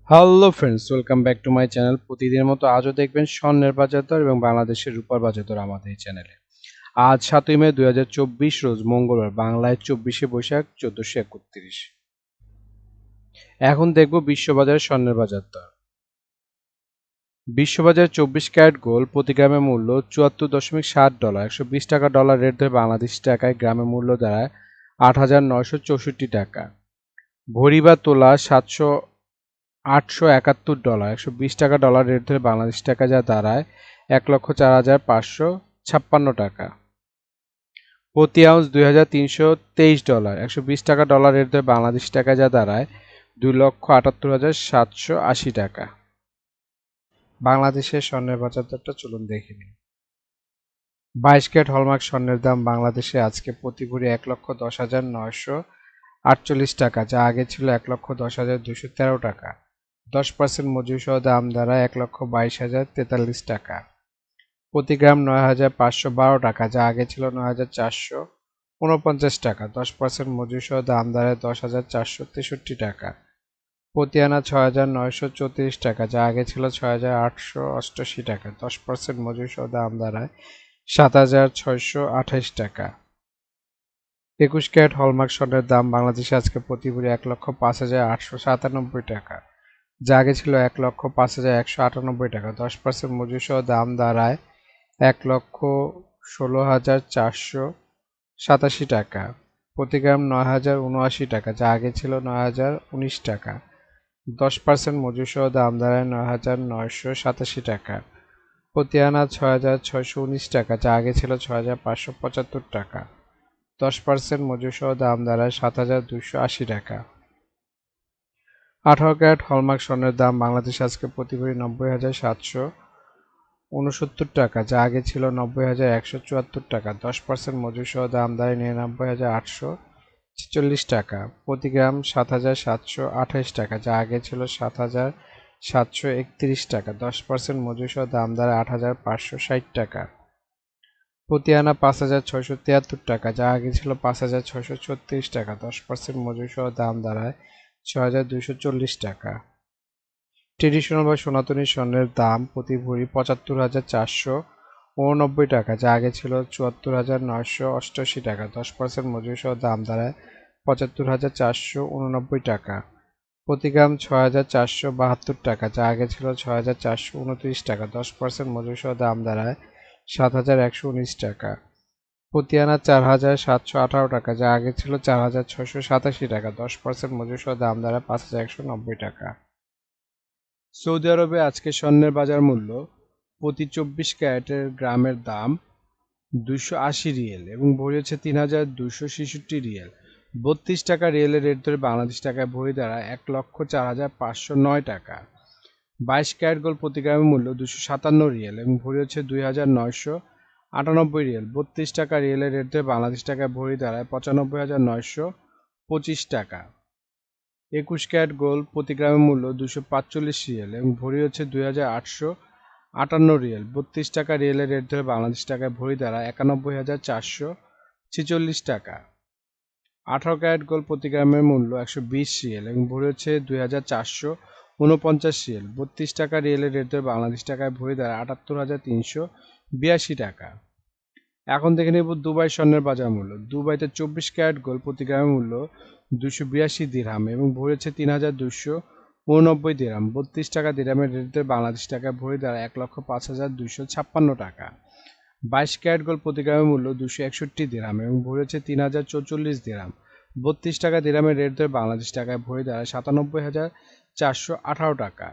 Hello friends, welcome back to my channel. প্রতিদিনের মতো আজও দেখবেন স্বর্ণের বাজার দর এবং বাংলাদেশের রূপার বাজার দর আমাদের এই চ্যানেলে। আজ 7ই মে 2024 রোজ মঙ্গলবার, বাংলায় 24শে বৈশাখ 1431। এখন দেখব বিশ্ববাজারের স্বর্ণের বাজার দর। বিশ্ববাজারে 24 ক্যারেট গোল্ড প্রতি গ্রামের মূল্য $74.60, 120 টাকা ডলার রেট ধরে বাংলাদেশি টাকায় গ্রামের মূল্য দাঁড়ায় 8,964 টাকা। ভরি বা তোলা $871, 120 টাকা ডলার রেট ধরে বাংলাদেশি টাকা যা দাঁড়ায় 1,04,556 টাকা। প্রতি আউন্স $2,323, 120 টাকা ডলার রেট ধরে বাংলাদেশি টাকা যা দাঁড়ায় 2,78,780 টাকা। বাংলাদেশের স্বর্ণের বাজার দরটা চলুন দেখে নিন। 22 ক্যারেট হলমার্ক স্বর্ণের দাম বাংলাদেশে আজকে প্রতি ভরি 1,10,948 টাকা, যা আগে ছিল 1,10,213 টাকা। 10% মজুরি সহ দাম দাঁড়ায় 1,22,043 টাকা। প্রতি গ্রাম 9,512 টাকা, যা আগে ছিল 9,449 টাকা। 10% মজুরি সহ দাম দাঁড়ায় 10,463 টাকা। প্রতি আনা 6,934 টাকা, যা আগে ছিল 6,888 টাকা। 10% মজুরি সহ দাম দাঁড়ায় 7,628 টাকা। 21 ক্যারেট হলমার্ক স্বর্ণের দাম বাংলাদেশে আজকে প্রতি ভরি 1,05,897 টাকা, যা আগে ছিল 1,05,198 টাকা। 10% মজুরি সহ দাম দাঁড়ায় 1,16,487 টাকা। প্রতি গ্রাম 9,079 টাকা, যা আগে ছিল 9,019 টাকা। 10% মজুরি সহ দাম দাঁড়ায় 9,987 টাকা। প্রতি আনা 6,619 টাকা, যা আগে ছিল 6,575 টাকা। 10% মজুরি সহ দাম দাঁড়ায় 7,280 টাকা। 18 ক্যারেট হলমার্ক স্বর্ণের দাম বাংলাদেশে আজকে প্রতি ভরি 90,769 টাকা, যা আগে ছিল 90,174 টাকা। 10% মজুরি সহ দাম দাঁড়ায় 99,846 টাকা। প্রতি গ্রাম 7,728 টাকা, যা আগে ছিল 7,731 টাকা। 10% মজুরি সহ দাম দাঁড়ায় 8,560 টাকা। প্রতি আনা 5,673 টাকা, যা আগে ছিল 5,636 টাকা। 10% মজুরি সহ দাম দাঁড়ায় 6,240 টাকা। ট্রেডিশনাল বা সনাতনী স্বর্ণের দাম প্রতি ভরি 75,489 টাকা, যা আগে ছিল 74,988 টাকা। 10% মজুরি সহ দাম দাঁড়ায় 75,489 টাকা। প্রতি গ্রাম 6,472 টাকা, যা আগে ছিল 6,429 টাকা। 10% মজুরি সহ দাম দাঁড়ায় 7,119 টাকা। প্রতি আনা 4,718 টাকা, যা আগে ছিল 4,687 টাকা। 10% মজুরি সহ দাম দাঁড়ায় 5,190 টাকা। সৌদি আরবে আজকে স্বর্ণের বাজার মূল্য প্রতি 24 ক্যারেটের গ্রামের দাম 280 রিয়েল এবং ভরি হচ্ছে 3,266 রিয়েল। 32 টাকা রিয়েলের রেট ধরে বাংলাদেশ টাকায় ভরি দাঁড়ায় 1,04,509 টাকা। 22 ক্যারেট গোল্ড প্রতি গ্রামের মূল্য 257 রিয়েল এবং ভরি হচ্ছে 2,998 রিয়েল। 32 টাকা রিয়েলের রেট ধরে বাংলাদেশ টাকায় ভরি দাঁড়ায় 95,925 টাকা। 21 ক্যারেট গোল্ড প্রতি গ্রামের মূল্য 245 রিয়েল এবং ভরি হচ্ছে 2,858 রিয়েল। 32 টাকা রিয়েলের রেট ধরে বাংলাদেশ টাকায় ভরি দাঁড়ায় 91,446 টাকা। 18 ক্যারেট গোল্ড প্রতি গ্রামের মূল্য 120 রিয়েল এবং ভরি হচ্ছে 2,449 রিয়েল। 32 টাকা রিয়েলের রেট ধরে বাংলাদেশ টাকায় ভরি দাঁড়ায় 78,382 টাকা। এখন দেখে নেব দুবাই স্বর্ণের বাজার মূল্য। দুবাইতে 24 ক্যারেট গোল্ড প্রতি গ্রামের মূল্য 282 দিরহাম এবং ভরি হচ্ছে 3,289 দিরহাম। 32 টাকা দিরহামের রেট ধরে বাংলাদেশ টাকায় ভরি দাঁড়ায় 1,05,256 টাকা। 22 ক্যারেট গোল্ড প্রতি গ্রামের মূল্য 261 দিরহাম এবং ভরি হচ্ছে 3,044 দিরহাম। 32 টাকা দিরহামের রেট ধরে বাংলাদেশ টাকায় ভরি দাঁড়ায় 97,418 টাকা।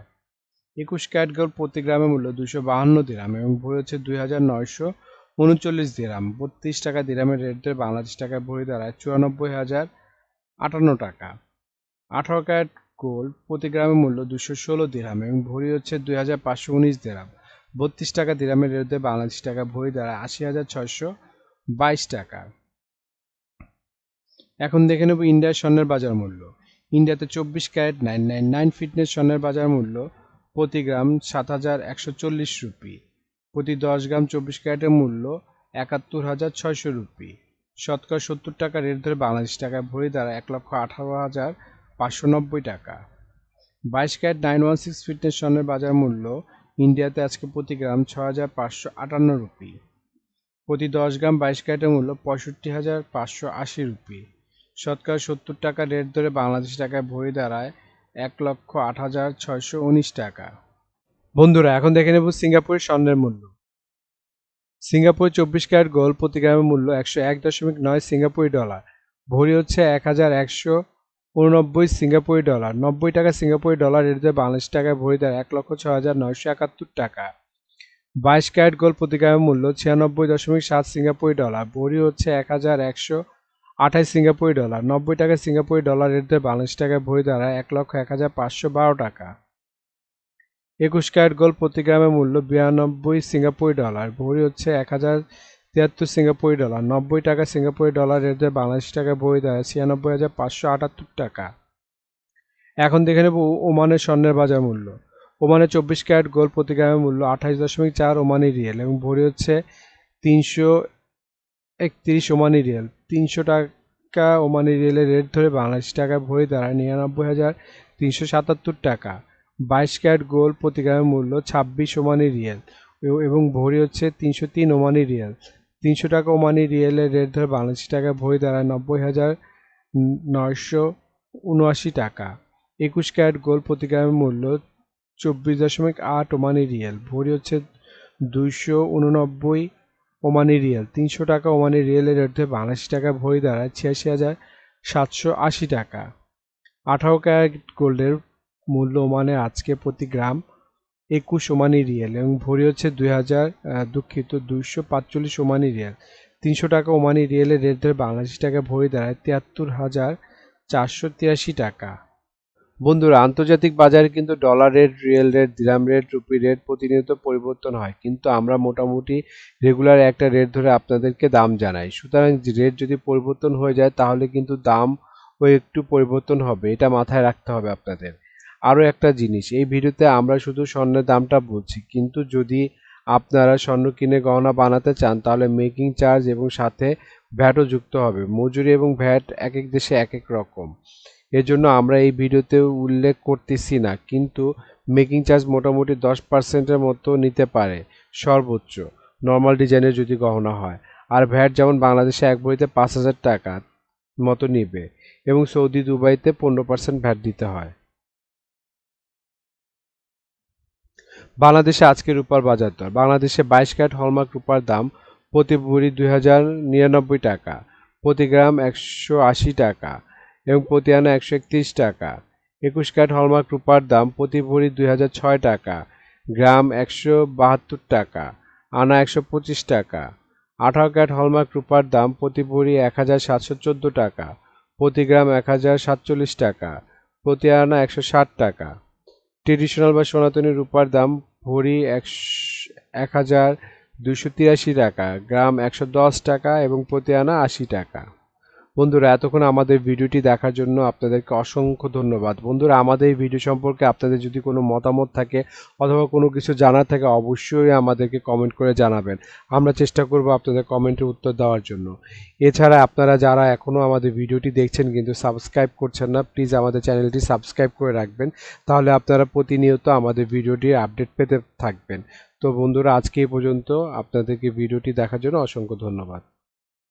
21 ক্যারেট গোল্ড প্রতি গ্রামের মূল্য 252 দিরহাম এবং ভরি হচ্ছে 2,939 দিরহাম। 32 টাকা দিরহামের রেট ধরে বাংলাদেশ টাকায় ভরি দাঁড়ায় 94,058 টাকা। 18 ক্যারেট গোল্ড প্রতি গ্রামের মূল্য 216 দিরহাম এবং ভরি হচ্ছে 2,519 দিরহাম। 32 টাকা দিরহামের রেট ধরে বাংলাদেশ টাকায় ভরি দাঁড়ায় 80,622 টাকা। এখন দেখে নেব ইন্ডিয়ার স্বর্ণের বাজার মূল্য। ইন্ডিয়াতে 24 ক্যারেট 999 ফিটনেস স্বর্ণের বাজার মূল্য প্রতি গ্রাম 7,140 রুপি। প্রতি 10 গ্রাম 24 ক্যারেটের মূল্য 71,600 রুপি। শতকরা 70 টাকা রেট ধরে বাংলাদেশ টাকায় ভরি দাঁড়ায় 1,18,590 টাকা। 22 ক্যারেট 916 ফিটনেস স্বর্ণের বাজার মূল্য ইন্ডিয়াতে আজকে প্রতি গ্রাম 6,558 রুপি। প্রতি 10 গ্রাম 22 ক্যারেটের মূল্য 65,580 রুপি। শতকরা 70 টাকা রেট ধরে বাংলাদেশি টাকায় ভরি দাঁড়ায় 1,08,619 টাকা। বন্ধুরা এখন দেখে নেব সিঙ্গাপুরের স্বর্ণের মূল্য। সিঙ্গাপুরের 24 ক্যারেট গোল্ড প্রতি গ্রামের মূল্য 101.9 সিঙ্গাপুরি ডলার, ভরি হচ্ছে 1,189 সিঙ্গাপুরি ডলার। 90 টাকা সিঙ্গাপুরি ডলার রেট ধরে বাংলাদেশি টাকায় ভরি দাঁড়ায় 1,06,971 টাকা। 22 ক্যারেট গোল্ড প্রতি গ্রামের মূল্য 96.7 সিঙ্গাপুরি ডলার, ভরি হচ্ছে 1,128 সিঙ্গাপুরি ডলার। 90 টাকা সিঙ্গাপুরি ডলার রেট ধরে বাংলাদেশি টাকায় ভরি দাঁড়ায় 1,01,512 টাকা। 21 ক্যারেট গোল্ড প্রতি গ্রামের মূল্য 92 সিঙ্গাপুরি ডলার, ভরি হচ্ছে 1,073 সিঙ্গাপুরি ডলার। 90 টাকা সিঙ্গাপুরি ডলার রেট ধরে বাংলাদেশি টাকায় ভরি দাঁড়ায় 96,578 টাকা। এখন দেখে নেব ওমানের স্বর্ণের বাজার মূল্য। ওমানের 24 ক্যারেট গোল্ড প্রতি গ্রামের মূল্য 28.4 ওমানি রিয়েল এবং ভরি হচ্ছে 331 ওমানি রিয়েল। 300 টাকা ওমানি রিয়েলের রেট ধরে বাংলাদেশি টাকায় ভরি দাঁড়ায় 99,377 টাকা। 22 ক্যারেট গোল্ড প্রতি গ্রামের মূল্য 26 ওমানি রিয়েল এবং ভরি হচ্ছে 303 ওমানি রিয়েল। 300 টাকা ওমানি রিয়েলের রেট ধরে বাংলাদেশি টাকায় ভরি দাঁড়ায় 90,979 টাকা। 21 ক্যারেট গোল্ড প্রতি গ্রামের মূল্য 24.8 ওমানি রিয়েল, ভরি হচ্ছে 289 ওমানি রিয়েল। 300 টাকা ওমানি রিয়েলের রেট ধরে বাংলাদেশি টাকায় ভরি দাঁড়ায় 86,780 টাকা। 18 ক্যারেট গোল্ডের মূল্য ওমানে আজকে প্রতি গ্রাম 21 ওমানি রিয়েল এবং ভরি হচ্ছে 245 ওমানি রিয়েল। 300 টাকা ওমানি রিয়েলের রেট ধরে বাংলাদেশি টাকায় ভরি দাঁড়ায় 73,483 টাকা। বন্ধুরা আন্তর্জাতিক বাজারে কিন্তু ডলার রেট, রিয়েল রেট, দিরহাম রেট, রুপি রেট প্রতিনিয়ত পরিবর্তন হয়, কিন্তু আমরা মোটামুটি রেগুলার একটা রেট ধরে আপনাদেরকে দাম জানাই। সুতরাং রেট যদি পরিবর্তন হয়ে যায় তাহলে কিন্তু দামও একটু পরিবর্তন হবে, এটা মাথায় রাখতে হবে আপনাদের। আরও একটা জিনিস, এই ভিডিওতে আমরা শুধু স্বর্ণের দামটা বলছি, কিন্তু যদি আপনারা স্বর্ণ কিনে গহনা বানাতে চান তাহলে মেকিং চার্জ এবং সাথে ভ্যাটও যুক্ত হবে। মজুরি এবং ভ্যাট এক এক দেশে এক এক রকম, এজন্য আমরা এই ভিডিওতে উল্লেখ করতেছি না, কিন্তু মেকিং চার্জ মোটামুটি 10%-এর মতো নিতে পারে সর্বোচ্চ, নর্মাল ডিজাইনের যদি গহনা হয়। আর ভ্যাট যেমন বাংলাদেশে এক ভরিতে 5,000 টাকা মতো নিবে এবং সৌদি দুবাইতে 15% ভ্যাট দিতে হয়। বাংলাদেশে আজকে রূপার বাজার দর। বাংলাদেশে 22 ক্যারেট হলমার্ক রূপার দাম প্রতি ভরি 2,099 টাকা, প্রতি গ্রাম 180 টাকা এবং প্রতি আনা 131 টাকা। 21 ক্যারেট হলমার্ক রূপার দাম প্রতি ভরি 2,006 টাকা, গ্রাম 172 টাকা, আনা 125 টাকা। 18 ক্যারেট হলমার্ক রূপার দাম প্রতি ভরি 1,714 টাকা, প্রতি গ্রাম 1,047 টাকা, প্রতি আনা 160 টাকা। ট্রেডিশনাল বা সনাতনী রূপার দাম ভরি 1,283 টাকা, গ্রাম 110 টাকা এবং প্রতি আনা 80 টাকা। বন্ধুরা এতক্ষণ আমাদের ভিডিওটি দেখার জন্য আপনাদেরকে অসংখ্য ধন্যবাদ। বন্ধুরা আমাদের এই ভিডিও সম্পর্কে আপনাদের যদি কোনো মতামত থাকে অথবা কোনো কিছু জানার থাকে অবশ্যই আমাদেরকে কমেন্ট করে জানাবেন, আমরা চেষ্টা করব আপনাদের কমেন্টের উত্তর দেওয়ার জন্য। এছাড়া আপনারা যারা এখনও আমাদের ভিডিওটি দেখছেন কিন্তু সাবস্ক্রাইব করছেন না, প্লিজ আমাদের চ্যানেলটি সাবস্ক্রাইব করে রাখবেন, তাহলে আপনারা প্রতিনিয়ত আমাদের ভিডিওটির আপডেট পেতে থাকবেন। তো বন্ধুরা আজকে এই পর্যন্ত, আপনাদেরকে ভিডিওটি দেখার জন্য অসংখ্য ধন্যবাদ।